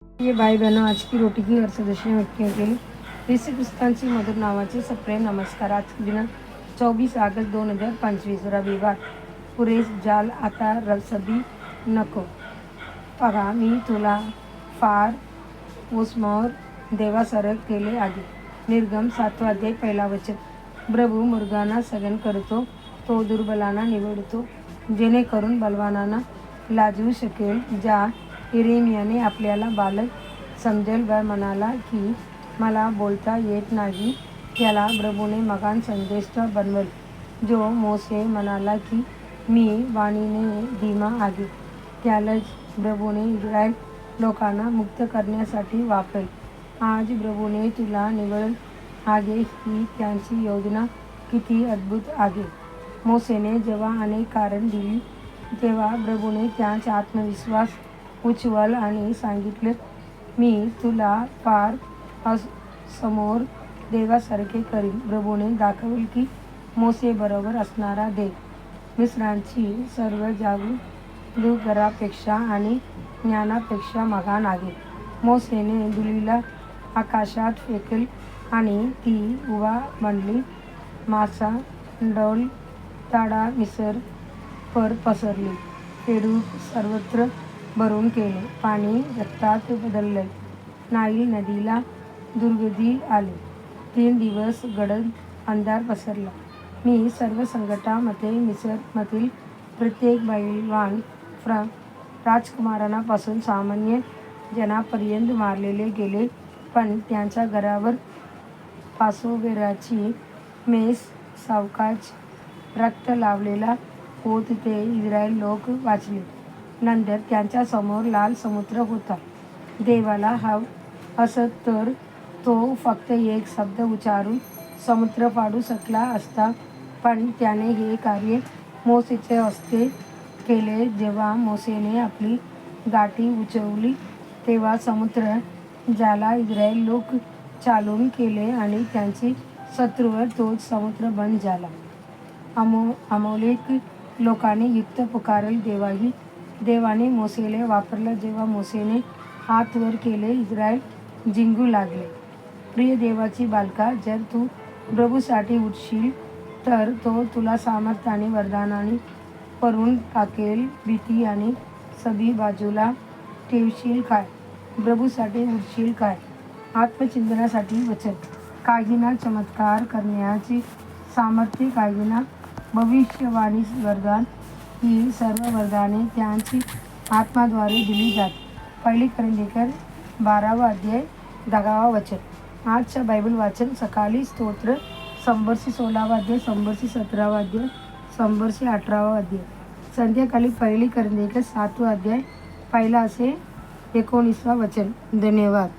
ये भाई बहनों, आज की रोटी की और सदस्य व्यक्तियों के लिए ख्रिस्तांची मधुर नावाचे सप्रेम नमस्कार. आज दिनांक 24 ऑगस्ट 2025 रविवार. पुरेस जाल आता रसदी नको. बघा, मी तुला फार उसमावर देवासारख केले आहे. निर्गम 7 अध्याय 1 वचन. प्रभू मृगांना सगन करतो, तो दुर्बलांना निवडतो, जेणेकरून बलवानांना लाजवू शकेल. ज्या इरेमियाने आपल्याला बालक समजेल व म्हणाला की मला बोलता येत नाही, त्याला प्रभूने मगान संदेष्ट बनवल. जो मोसे म्हणाला की मी वाणीने धीमा आहे, त्यालाच प्रभूने इस्रायल लोकांना मुक्त करण्यासाठी वापरेल. आज प्रभूने तुला निवडलं आहे ही त्यांची योजना किती अद्भुत आहे. मोसेने जेव्हा अनेक कारण दिली, तेव्हा प्रभूने त्यांचा आत्मविश्वास उच्चवला आणि सांगितले, मी तुला फार समोर देवासारखे करीन. प्रभूने दाखवले की मोसे बरोबर असणारा देव मिस्रांची सर्व जादूगरापेक्षा आणि ज्ञानापेक्षा महान आहे. मोसेने धुळीला आकाशात फेकले आणि ती उभा बनली. मासा, डौल, तडा मिसर पर पसरली. पेडूक सर्वत्र भरून केले. पाणी रक्तात बदलले. नाईल नदीला दुर्गती आली. 3 दिवस गडद अंधार पसरला. मी सर्व संकटामध्ये मिसरमधील प्रत्येक बैलवान राजकुमारांपासून सामान्य जनापर्यंत मारलेले गेले, पण त्यांच्या घरावर पासोव्हरची मेस सावकाश रक्त लावलेला होत ते इस्रायल लोक वाचले. नंतर त्यांच्या समोर लाल समुद्र होता. देवाला हवं असत तर तो फक्त एक शब्द उच्चारून समुद्र फाडू शकला असता, पण त्याने हे कार्य मोसेच्या हस्ते केले. जेव्हा मोसेने आपली गाठी उंचावली, तेव्हा समुद्र ज्याला इस्रायल लोक चालून केले आणि त्यांची शत्रूवर तोच समुद्र बंद झाला. अमोलेक लोकांनी युक्त पुकारले. देवाने मोसेला वापरलं. जेव्हा मोसेने हात वर केले, इस्रायल जिंकू लागले. प्रिय देवाची बालका, जर तू प्रभूसाठी उठशील तर तो तुला सामर्थ्याने वरदानाने भरून टाकेल. भीती आणि सभी बाजूला ठेवशील काय? प्रभूसाठी उठशील काय? आत्मचिंतनासाठी वचन. काहींना चमत्कार करण्याचे सामर्थ्य, काहींना भविष्यवाणी वरदान. ही सर्व वरदाने त्यांची आत्म्याद्वारे दिली जातात. 1 कोरिंथियर 12 अध्याय 10 वचन. आजच्या बायबल वाचन. सकाळी स्तोत्र 116 अध्याय, 117 अध्याय, 118 अध्याय. संध्याकाळी 1 कोरिंथियर 7 अध्याय 1 ते 19 वचन. धन्यवाद.